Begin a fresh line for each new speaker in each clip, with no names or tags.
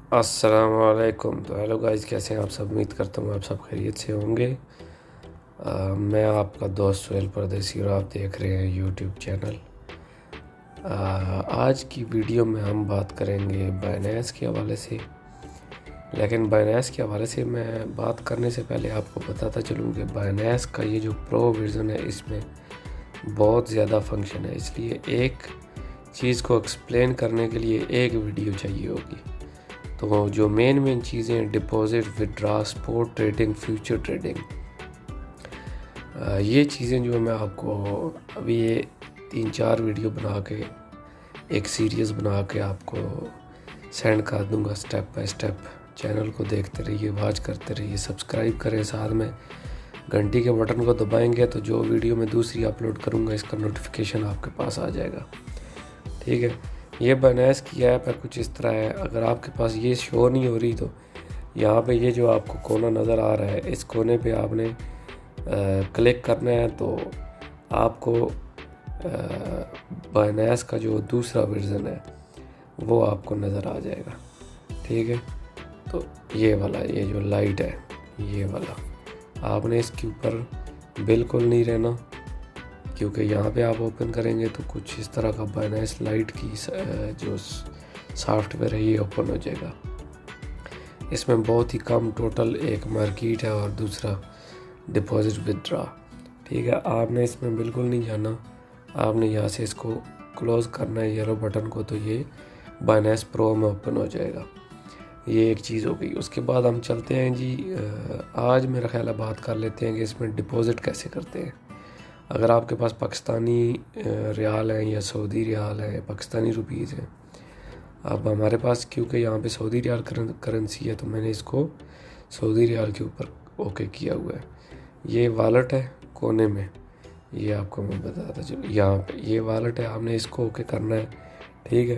अस्सलामुअलैकुम। तो hello guys, कैसे हैं आप सब? उम्मीद करता हूँ आप सब खैरियत से होंगे। मैं आपका दोस्त सुहेल परदेसी और आप देख रहे हैं यूट्यूब चैनल। आज की वीडियो में हम बात करेंगे बाइनेंस के हवाले से। लेकिन बाइनेंस के हवाले से मैं बात करने से पहले आपको बताता चलूँ कि बाइनेंस का ये जो प्रो वर्जन है इसमें बहुत ज़्यादा फंक्शन है, इसलिए एक चीज़ को एक्सप्लेन करने के लिए एक वीडियो चाहिए होगी। तो जो मेन चीज़ें, deposit, withdraw, spot trading, future trading, ये चीज़ें जो मैं आपको अभी ये 3-4 वीडियो बना के एक सीरीज़ बना के आपको सेंड कर दूंगा स्टेप बाय स्टेप। चैनल को देखते रहिए, वॉच करते रहिए, सब्सक्राइब करें, साथ में घंटी के बटन को दबाएंगे तो जो वीडियो मैं दूसरी अपलोड करूँगा इसका नोटिफिकेशन आपके पास आ जाएगा। ठीक है। ये बाइनेंस की ऐप है, कुछ इस तरह है। अगर आपके पास ये शो नहीं हो रही तो यहाँ पे ये जो आपको कोना नज़र आ रहा है, इस कोने पे आपने क्लिक करना है तो आपको बाइनेंस का जो दूसरा वर्जन है वो आपको नज़र आ जाएगा। ठीक है। तो ये वाला, ये जो लाइट है ये वाला, आपने इसके ऊपर बिल्कुल नहीं रहना, क्योंकि यहाँ पे आप ओपन करेंगे तो कुछ इस तरह का बाइनेंस लाइट की जो सॉफ्टवेयर है ये ओपन हो जाएगा। इसमें बहुत ही कम टोटल एक मार्केट है और दूसरा डिपॉजिट विड्रा। ठीक है। आपने इसमें बिल्कुल नहीं जाना, आपने यहाँ से इसको क्लोज़ करना है येलो बटन को, तो ये बाइनेंस प्रो में ओपन हो जाएगा। ये एक चीज़ हो गई। उसके बाद हम चलते हैं जी, आज मेरा ख्याल है बात कर लेते हैं कि इसमें डिपॉजिट कैसे करते हैं। अगर आपके पास पाकिस्तानी रियाल हैं या सऊदी रियाल है, पाकिस्तानी रुपीज़ हैं, अब हमारे पास क्योंकि यहाँ पे सऊदी रियाल करेंसी है तो मैंने इसको सऊदी रियाल के ऊपर ओके किया हुआ है। ये वॉलेट है कोने में, ये आपको मैं बताता चलूँ, यहाँ पे ये वॉलेट है, आपने इसको ओके करना है। ठीक है।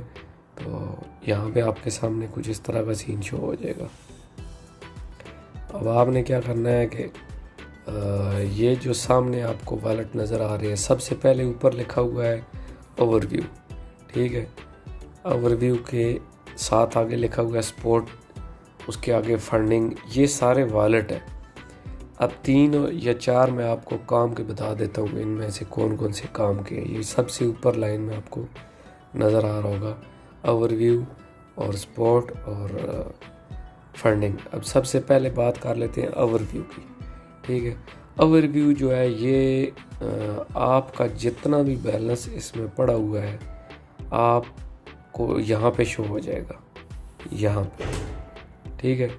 तो यहाँ पे आपके सामने कुछ इस तरह का सीन शो हो जाएगा। अब आपने क्या करना है कि ये जो सामने आपको वॉलेट नज़र आ रहे हैं, सबसे पहले ऊपर लिखा हुआ है ओवरव्यू। ठीक है। ओवरव्यू के साथ आगे लिखा हुआ है स्पॉट, उसके आगे फंडिंग, ये सारे वॉलेट है। अब 3 या 4 मैं आपको काम के बता देता हूँ, इनमें से कौन कौन से काम के हैं। ये सबसे ऊपर लाइन में आपको नज़र आ रहा होगा ओवरव्यू और स्पॉट और फंडिंग। अब सबसे पहले बात कर लेते हैं ओवरव्यू की। ठीक है। ओवरव्यू जो है ये आपका जितना भी बैलेंस इसमें पड़ा हुआ है आपको यहाँ पे शो हो जाएगा, यहाँ पे। ठीक है।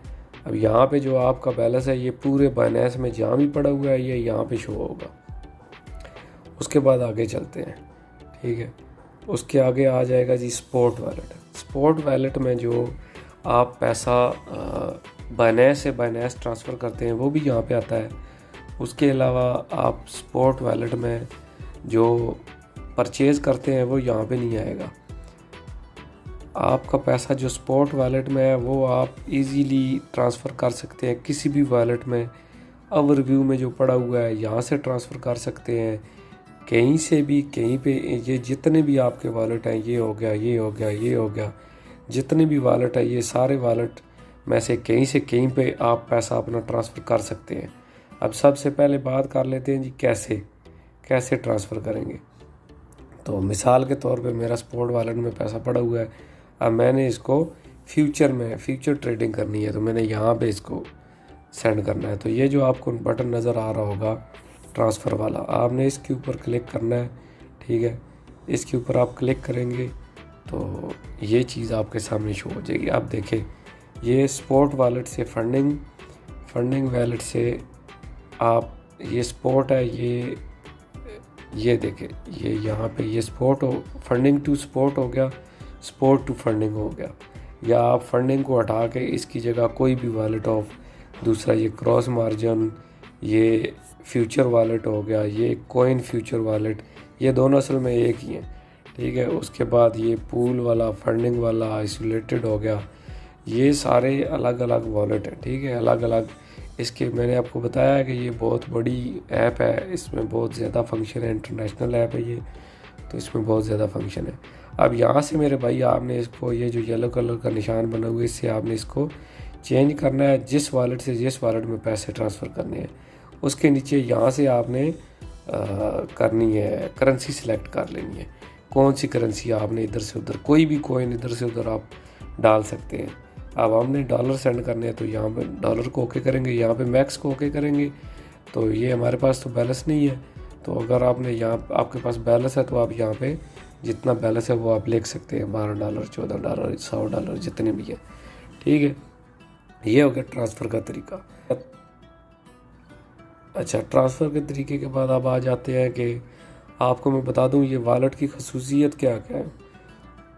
अब यहाँ पे जो आपका बैलेंस है ये पूरे बाइनेंस में जहाँ भी पड़ा हुआ है ये यहाँ पे शो होगा। उसके बाद आगे चलते हैं। ठीक है। उसके आगे आ जाएगा जी स्पॉट वॉलेट। स्पॉट वॉलेट में जो आप पैसा बाइनेंस से बाइनेंस ट्रांसफ़र करते हैं वो भी यहाँ पे आता है। उसके अलावा आप स्पॉट वॉलेट में जो परचेज़ करते हैं वो यहाँ पे नहीं आएगा। आपका पैसा जो स्पॉट वॉलेट में है वो आप इजीली ट्रांसफ़र कर सकते हैं किसी भी वॉलेट में। ओवरव्यू में जो पड़ा हुआ है यहाँ से ट्रांसफ़र कर सकते हैं, कहीं से भी कहीं पे। ये जितने भी आपके वॉलेट हैं, ये हो गया, ये हो गया, ये हो गया, जितने भी वॉलेट है ये सारे वॉलेट में से कहीं पे आप पैसा अपना ट्रांसफ़र कर सकते हैं। अब सबसे पहले बात कर लेते हैं जी कैसे ट्रांसफ़र करेंगे। तो मिसाल के तौर पे मेरा स्पॉट वॉलेट में पैसा पड़ा हुआ है, अब मैंने इसको फ्यूचर ट्रेडिंग करनी है तो मैंने यहाँ पे इसको सेंड करना है। तो ये जो आपको बटन नज़र आ रहा होगा ट्रांसफ़र वाला, आपने इसके ऊपर क्लिक करना है। ठीक है। इसके ऊपर आप क्लिक करेंगे तो ये चीज़ आपके सामने शो हो जाएगी। आप देखें, ये स्पॉट वॉलेट से फंडिंग वॉलेट से आप, ये स्पॉट है, ये देखें, ये यहाँ पे ये स्पॉट हो, फंडिंग टू स्पॉट हो गया, स्पॉट टू फंडिंग हो गया। या आप फंडिंग को हटा के इसकी जगह कोई भी वॉलेट ऑफ दूसरा, ये क्रॉस मार्जिन, ये फ्यूचर वॉलेट हो गया, ये कॉइन फ्यूचर वॉलेट, ये दोनों असल में एक ही हैं। ठीक है। उसके बाद ये पूल वाला, फंडिंग वाला, आइसोलेटेड हो गया, ये सारे अलग अलग वॉलेट हैं। ठीक है। अलग अलग इसके मैंने आपको बताया कि ये बहुत बड़ी ऐप है, इसमें बहुत ज़्यादा फंक्शन है, इंटरनेशनल ऐप है ये, तो इसमें बहुत ज़्यादा फंक्शन है। अब यहाँ से मेरे भाई आपने इसको, ये जो येलो कलर का निशान बना हुआ है, इससे आपने इसको चेंज करना है। जिस वॉलेट से जिस वॉलेट में पैसे ट्रांसफ़र करने हैं उसके नीचे यहाँ से आपने करनी है, करेंसी सिलेक्ट कर लेनी है। कौन सी करेंसी आपने इधर से उधर, कोई भी कॉइन इधर से उधर आप डाल सकते हैं। अब हमने डॉलर सेंड करने हैं तो यहाँ पे डॉलर को ओके करेंगे, यहाँ पे मैक्स को ओके करेंगे। तो ये हमारे पास तो बैलेंस नहीं है, तो अगर आपने यहाँ आपके पास बैलेंस है तो आप यहाँ पे जितना बैलेंस है वो आप लिख सकते हैं, $12, $14, $100 जितने भी हैं, ठीक है। ये हो गया ट्रांसफ़र का तरीका। अच्छा, ट्रांसफ़र के तरीके के बाद आप आ जाते हैं कि आपको मैं बता दूं ये वॉलेट की खसूसियत क्या क्या है।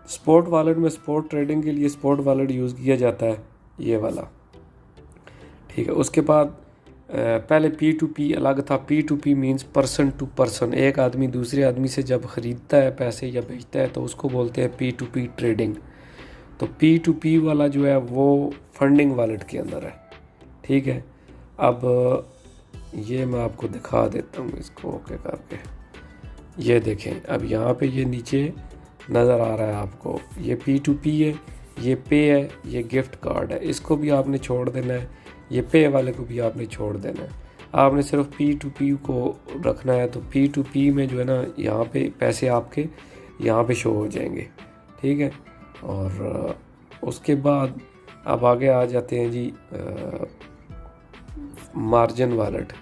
स्पॉट वॉलेट में स्पॉट ट्रेडिंग के लिए स्पॉट वॉलेट यूज़ किया जाता है, ये वाला, ठीक है। उसके बाद पहले P2P अलग था। P2P means person to person, एक आदमी दूसरे आदमी से जब ख़रीदता है पैसे या बेचता है तो उसको बोलते हैं P2P ट्रेडिंग। तो P2P वाला जो है वो फंडिंग वॉलेट के अंदर है, ठीक है। अब ये मैं आपको दिखा देता हूँ इसको ओके करके। ये देखें, अब यहाँ पे ये नीचे नज़र आ रहा है आपको, ये P2P है, ये पे है, ये गिफ्ट कार्ड है, इसको भी आपने छोड़ देना है। ये पे वाले को भी आपने छोड़ देना है। आपने सिर्फ P2P को रखना है। तो P2P में जो है ना, यहाँ पे पैसे आपके यहाँ पे शो हो जाएंगे, ठीक है। और उसके बाद अब आगे आ जाते हैं जी मार्जिन वॉलेट।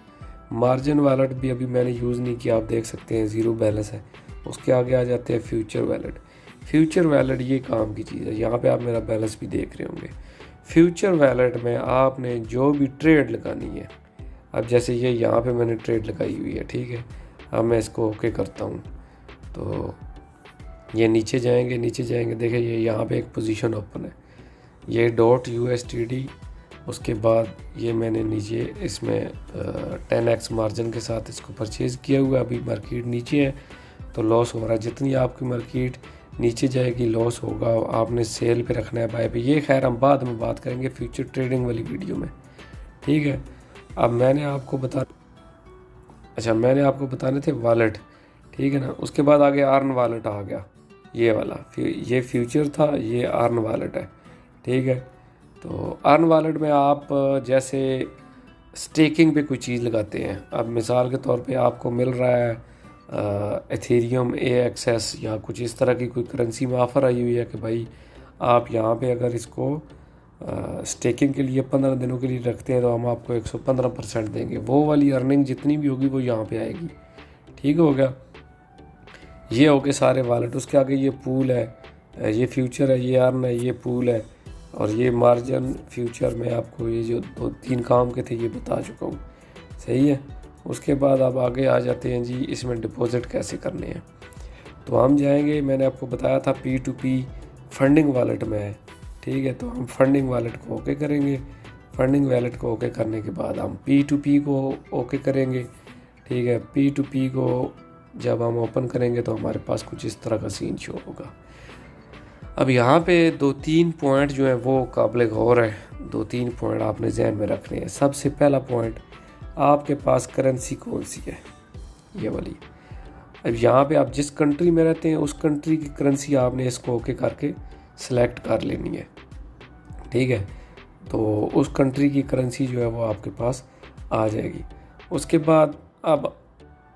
मार्जिन वॉलेट भी अभी मैंने यूज़ नहीं किया, आप देख सकते हैं ज़ीरो बैलेंस है। उसके आगे आ जाते हैं फ्यूचर वॉलेट। फ्यूचर वॉलेट ये काम की चीज़ है, यहाँ पे आप मेरा बैलेंस भी देख रहे होंगे। फ्यूचर वॉलेट में आपने जो भी ट्रेड लगानी है, अब जैसे ये यहाँ पे मैंने ट्रेड लगाई हुई है, ठीक है। अब मैं इसको ओके करता हूँ तो ये नीचे जाएंगे, देखिए ये यहाँ पे एक पोजीशन ओपन है, ये $USD। उसके बाद ये मैंने नीचे इसमें 10x मार्जिन के साथ इसको परचेज़ किया हुआ है। अभी मार्केट नीचे है तो लॉस हो रहा है। जितनी आपकी मार्केट नीचे जाएगी लॉस होगा। आपने सेल पे रखना है, बाय पे। ये खैर हम बाद में बात करेंगे फ्यूचर ट्रेडिंग वाली वीडियो में, ठीक है। अब मैंने आपको बताने थे वॉलेट, ठीक है ना। उसके बाद आगे अर्न वॉलेट आ गया, ये वाला। ये फ्यूचर था, ये अर्न वॉलेट है, ठीक है। तो अर्न वॉलेट में आप जैसे स्टेकिंग पे कोई चीज़ लगाते हैं, अब मिसाल के तौर पे आपको मिल रहा है एथेरियम AXS या कुछ इस तरह की कोई करेंसी में ऑफ़र आई हुई है कि भाई आप यहाँ पे अगर इसको स्टेकिंग के लिए 15 दिनों के लिए रखते हैं तो हम आपको 115% देंगे। वो वाली अर्निंग जितनी भी होगी वो यहाँ पे आएगी, ठीक हो गया। ये हो गए सारे वॉलेट। उसके आगे ये पूल है, ये फ्यूचर है, ये अर्न है, ये पूल है, और ये मार्जिन फ्यूचर में आपको ये जो 2-3 काम के थे ये बता चुका हूँ, सही है। उसके बाद आप आगे आ जाते हैं जी, इसमें डिपॉज़िट कैसे करने हैं। तो हम जाएंगे, मैंने आपको बताया था P2P फंडिंग वॉलेट में है, ठीक है। तो हम फंडिंग वॉलेट को ओके करेंगे। फंडिंग वॉलेट को ओके करने के बाद हम P2P को ओके करेंगे, ठीक है। P2P को जब हम ओपन करेंगे तो हमारे पास कुछ इस तरह का सीन शो होगा। अब यहाँ पे 2-3 पॉइंट जो है वो काबिल गौर है। 2-3 पॉइंट आपने जहन में रखने हैं। सबसे पहला पॉइंट, आपके पास करेंसी कौन सी है, ये वाली। अब यहाँ पे आप जिस कंट्री में रहते हैं उस कंट्री की करेंसी आपने इसको ओके करके सिलेक्ट कर लेनी है, ठीक है। तो उस कंट्री की करेंसी जो है वो आपके पास आ जाएगी। उसके बाद अब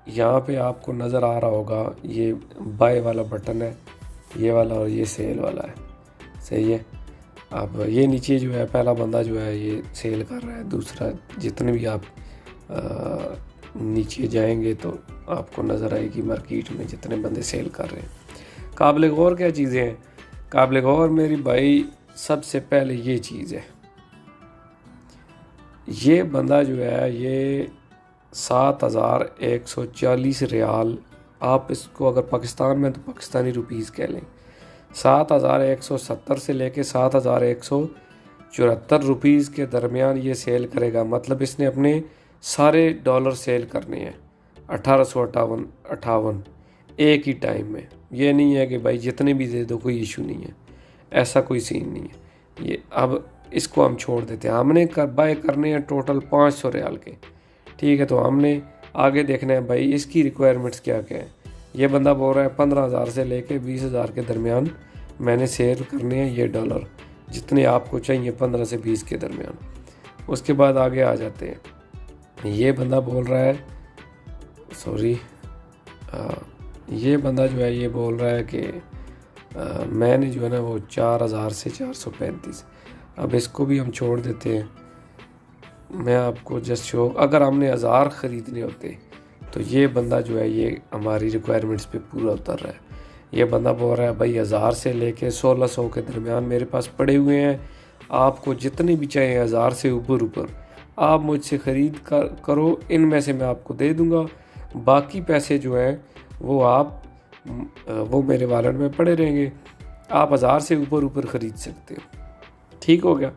यहाँ पे आपको नज़र आ रहा होगा ये बाय वाला बटन है, ये वाला, और ये सेल वाला है, सही है। अब ये नीचे जो है पहला बंदा जो है ये सेल कर रहा है, दूसरा जितने भी आप नीचे जाएंगे तो आपको नज़र आएगी मार्केट में जितने बंदे सेल कर रहे हैं। काबिल गौर क्या चीज़ें हैं, काबिल गौर मेरी भाई, सबसे पहले ये चीज़ है, ये बंदा जो है ये 7,140 रियाल, आप इसको अगर पाकिस्तान में तो पाकिस्तानी रुपीज़ कह लें, 7,170 से लेके 7,174 रुपीज़ के दरमियान ये सेल करेगा। मतलब इसने अपने सारे डॉलर सेल करने हैं, 1858 एक ही टाइम में। ये नहीं है कि भाई जितने भी दे दो, कोई इशू नहीं है, ऐसा कोई सीन नहीं है। ये अब इसको हम छोड़ देते हैं। हमने बाय करने हैं टोटल 500 रियाल के, ठीक है। तो हमने आगे देखना है भाई इसकी रिक्वायरमेंट्स क्या क्या है। ये बंदा बोल रहा है 15,000 से लेके 20,000 के दरमियान मैंने सेल करने हैं ये डॉलर, जितने आपको चाहिए 15 से 20 के दरमियान। उसके बाद आगे आ जाते हैं। ये बंदा बोल रहा है ये बंदा जो है ये बोल रहा है कि मैंने जो है ना वो 4,000 से 435। अब इसको भी हम छोड़ देते हैं। मैं आपको जस्ट शो, अगर हमने 1000 ख़रीदने होते तो ये बंदा जो है ये हमारी रिक्वायरमेंट्स पे पूरा उतर रहा है। ये बंदा बोल रहा है भाई 1000 से लेके 1600 के दरमियान मेरे पास पड़े हुए हैं, आपको जितने भी चाहिए 1000 से ऊपर आप मुझसे ख़रीद करो, इनमें से मैं आपको दे दूँगा, बाकी पैसे जो हैं वो मेरे वॉलेट में पड़े रहेंगे, आप 1000 से ऊपर ख़रीद सकते हो। ठीक हो गया।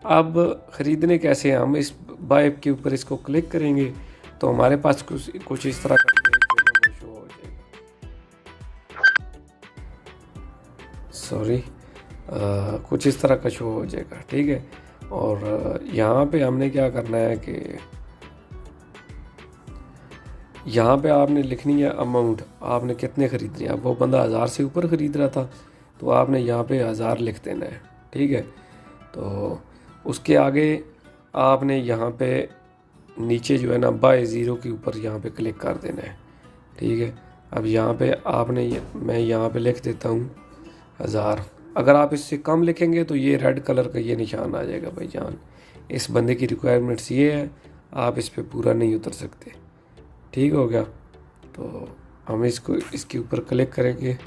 अब ख़रीदने कैसे हैं, हम इस बाय के ऊपर इसको क्लिक करेंगे तो हमारे पास कुछ इस तरह का शो हो जाएगा। कुछ इस तरह का शो हो जाएगा। ठीक है। और यहाँ पे हमने क्या करना है कि यहाँ पे आपने लिखनी है अमाउंट, आपने कितने ख़रीदने हैं। अब वो बंदा 1000 से ऊपर ख़रीद रहा था तो आपने यहाँ पे 1000 लिख देना है। ठीक है। तो उसके आगे आपने यहाँ पे नीचे जो है ना बाय ज़ीरो के ऊपर यहाँ पे क्लिक कर देना है। ठीक है। अब यहाँ पे मैं यहाँ पे लिख देता हूँ 1000। अगर आप इससे कम लिखेंगे तो ये रेड कलर का ये निशान आ जाएगा, भाई जान इस बंदे की रिक्वायरमेंट्स ये है, आप इस पे पूरा नहीं उतर सकते। ठीक हो गया। तो हम इसके ऊपर क्लिक करेंगे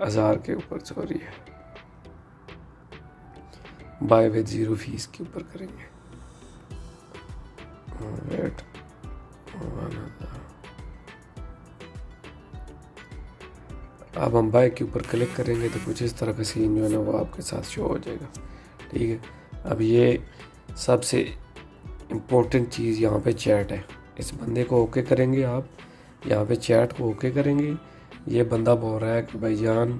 1000 के ऊपर, sorry by with zero fees के ऊपर करेंगे। वेट, अब हम बाय के ऊपर क्लिक करेंगे तो कुछ इस तरह का सीन जो है ना वो आपके साथ शो हो जाएगा। ठीक है। अब ये सबसे इम्पोर्टेंट चीज़ यहाँ पे चैट है। इस बंदे को ओके करेंगे, आप यहाँ पे चैट को ओके करेंगे। ये बंदा बोल रहा है कि भाईजान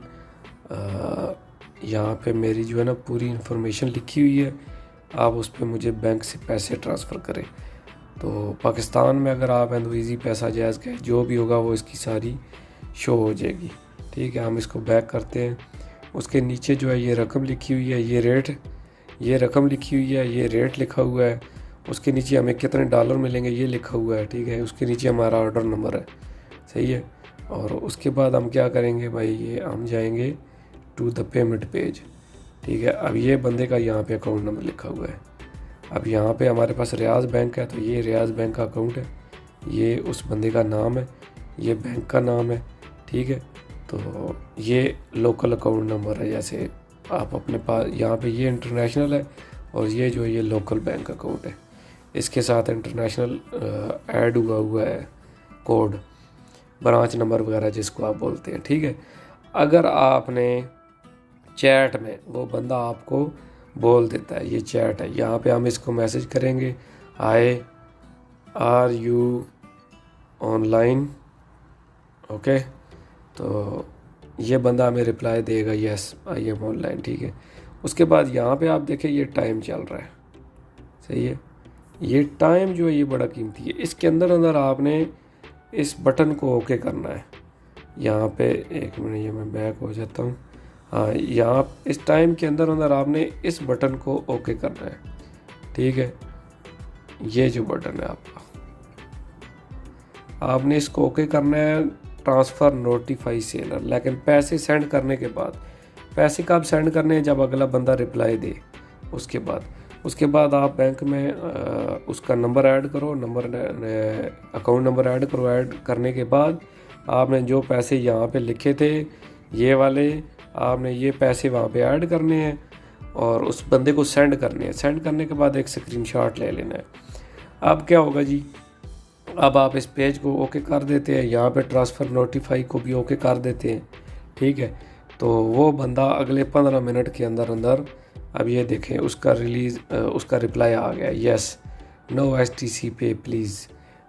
यहाँ पे मेरी जो है ना पूरी इन्फॉर्मेशन लिखी हुई है, आप उस पर मुझे बैंक से पैसे ट्रांसफ़र करें। तो पाकिस्तान में अगर आप हैं तो ईज़ी पैसा जायज़ का जो भी होगा वो इसकी सारी शो हो जाएगी। ठीक है। हम इसको बैक करते हैं। उसके नीचे जो है ये रकम लिखी हुई है, ये रकम लिखी हुई है, ये रेट लिखा हुआ है। उसके नीचे हमें कितने डॉलर मिलेंगे ये लिखा हुआ है। ठीक है। उसके नीचे हमारा ऑर्डर नंबर है। सही है। और उसके बाद हम क्या करेंगे भाई, ये हम जाएंगे टू द पेमेंट पेज। ठीक है। अब ये बंदे का यहाँ पे अकाउंट नंबर लिखा हुआ है। अब यहाँ पे हमारे पास रियाज बैंक है तो ये रियाज बैंक का अकाउंट है, ये उस बंदे का नाम है, ये बैंक का नाम है। ठीक है। तो ये लोकल अकाउंट नंबर है, जैसे आप अपने पास यहाँ पे ये इंटरनेशनल है और ये जो ये लोकल बैंक अकाउंट है, इसके साथ इंटरनेशनल ऐड हुआ है कोड, ब्रांच नंबर वगैरह जिसको आप बोलते हैं। ठीक है। अगर आपने चैट में वो बंदा आपको बोल देता है ये चैट है, यहाँ पे हम इसको मैसेज करेंगे हाय आर यू ऑनलाइन, ओके। तो ये बंदा हमें रिप्लाई देगा यस आई एम ऑनलाइन। ठीक है। उसके बाद यहाँ पे आप देखें ये टाइम चल रहा है। सही है। ये टाइम जो है ये बड़ा कीमती है। इसके अंदर आपने इस बटन को ओके करना है। यहाँ पे एक मिनट, ये मैं बैक हो जाता हूँ। हाँ, यहाँ इस टाइम के अंदर आपने इस बटन को ओके करना है। ठीक है। ये जो बटन है आपने इसको ओके करना है, ट्रांसफ़र नोटिफाई सेलर। लेकिन पैसे सेंड करने के बाद, पैसे कब सेंड करने हैं, जब अगला बंदा रिप्लाई दे। उसके बाद आप बैंक में उसका नंबर ऐड करो, अकाउंट नंबर ऐड करो। ऐड करने के बाद आपने जो पैसे यहाँ पे लिखे थे ये वाले, आपने ये पैसे वहाँ पे ऐड करने हैं और उस बंदे को सेंड करने हैं। सेंड करने के बाद एक स्क्रीनशॉट ले लेना है। अब क्या होगा जी, अब आप इस पेज को ओके कर देते हैं, यहाँ पे ट्रांसफ़र नोटिफाई को भी ओके कर देते हैं। ठीक है। तो वो बंदा अगले 15 मिनट के अंदर अब ये देखें उसका रिप्लाई आ गया यस नो STC पे प्लीज़।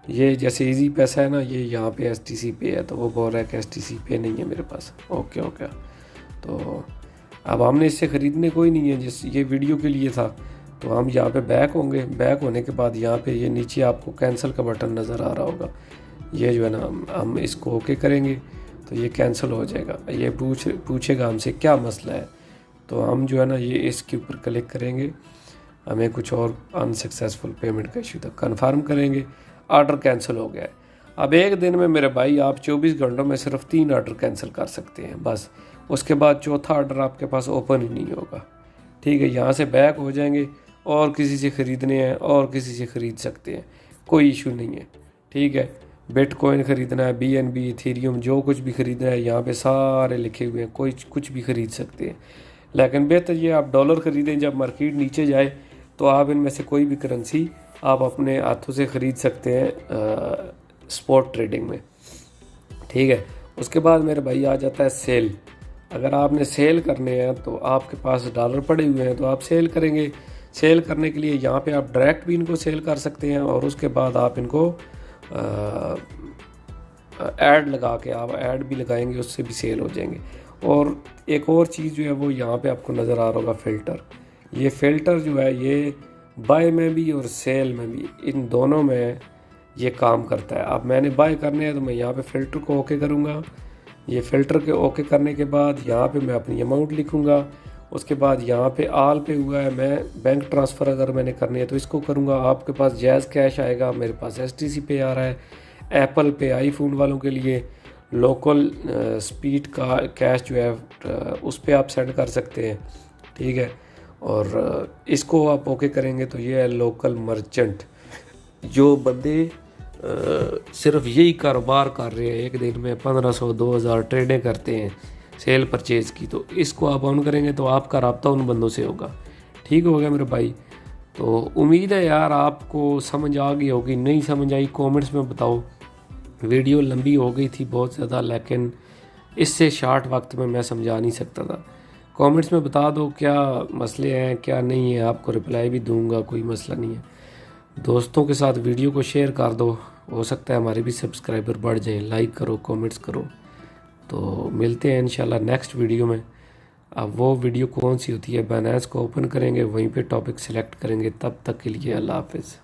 ये जैसे इजी पैसा है ना, ये यहाँ पे STC पे है तो वो बोल रहा है कि STC पे नहीं है मेरे पास। ओके। तो अब हमने इससे ख़रीदने कोई नहीं है, जिस ये वीडियो के लिए था। तो हम यहाँ पे बैक होंगे। बैक होने के बाद यहाँ पे ये नीचे आपको कैंसिल का बटन नज़र आ रहा होगा, ये जो है ना हम इसको ओके करेंगे तो ये कैंसिल हो जाएगा। ये पूछेगा हमसे क्या मसला है, तो हम जो है ना ये इसके ऊपर क्लिक करेंगे, हमें कुछ और अनसक्सेसफुल पेमेंट का इशू था, कन्फर्म करेंगे, ऑर्डर कैंसिल हो गया है। अब एक दिन में मेरे भाई आप 24 घंटों में सिर्फ 3 ऑर्डर कैंसिल कर सकते हैं बस। उसके बाद चौथा ऑर्डर आपके पास ओपन ही नहीं होगा। ठीक है, यहाँ से बैक हो जाएंगे और किसी से ख़रीदने हैं और किसी से ख़रीद सकते हैं, कोई इशू नहीं है। ठीक है, बिटकॉइन ख़रीदना है, BNB, इथेरियम, जो कुछ भी ख़रीदना है यहाँ पे सारे लिखे हुए हैं, कोई कुछ भी ख़रीद सकते हैं। लेकिन बेहतर ये आप डॉलर ख़रीदें, जब मार्केट नीचे जाए तो आप इनमें से कोई भी करेंसी आप अपने हाथों से ख़रीद सकते हैं स्पॉट ट्रेडिंग में। ठीक है, उसके बाद मेरे भाई आ जाता है सेल। अगर आपने सेल करने हैं तो आपके पास डॉलर पड़े हुए हैं तो आप सेल करेंगे। सेल करने के लिए यहाँ पे आप डायरेक्ट भी इनको सेल कर सकते हैं और उसके बाद आप इनको ऐड लगा के आप ऐड भी लगाएंगे, उससे भी सेल हो जाएंगे। और एक और चीज़ जो है वो यहाँ पे आपको नज़र आ रहा होगा, फ़िल्टर। ये फ़िल्टर जो है ये बाय में भी और सेल में भी, इन दोनों में ये काम करता है। अब मैंने बाय करने हैं तो मैं यहाँ पे फ़िल्टर को ओके करूँगा। ये फ़िल्टर के ओके करने के बाद यहाँ पे मैं अपनी अमाउंट लिखूँगा। उसके बाद यहाँ पे आल पे हुआ है, मैं बैंक ट्रांसफ़र अगर मैंने करनी है तो इसको करूँगा। आपके पास जैज़ कैश आएगा, मेरे पास STC पे आ रहा है। एप्पल पे आईफोन वालों के लिए लोकल स्पीड का कैश जो है उस पर आप सेंड कर सकते हैं। ठीक है, और इसको आप ओके करेंगे तो ये है लोकल मर्चेंट। जो बंदे सिर्फ यही कारोबार कर रहे हैं, एक दिन में 1500-2000 ट्रेडें करते हैं सेल परचेज़ की, तो इसको आप ऑन करेंगे तो आपका राब्ता उन बंदों से होगा। ठीक हो गया मेरे भाई। तो उम्मीद है यार आपको समझ आ गई होगी, नहीं समझ आई कमेंट्स में बताओ। वीडियो लंबी हो गई थी बहुत ज़्यादा, लेकिन इससे शॉर्ट वक्त में मैं समझा नहीं सकता था। कमेंट्स में बता दो क्या मसले हैं क्या नहीं है, आपको रिप्लाई भी दूंगा, कोई मसला नहीं है। दोस्तों के साथ वीडियो को शेयर कर दो, हो सकता है हमारे भी सब्सक्राइबर बढ़ जाएं। लाइक करो, कमेंट्स करो। तो मिलते हैं इंशाल्लाह नेक्स्ट वीडियो में। अब वो वीडियो कौन सी होती है, बाइनेंस को ओपन करेंगे, वहीं पे टॉपिक सिलेक्ट करेंगे। तब तक के लिए अल्लाह हाफिज़।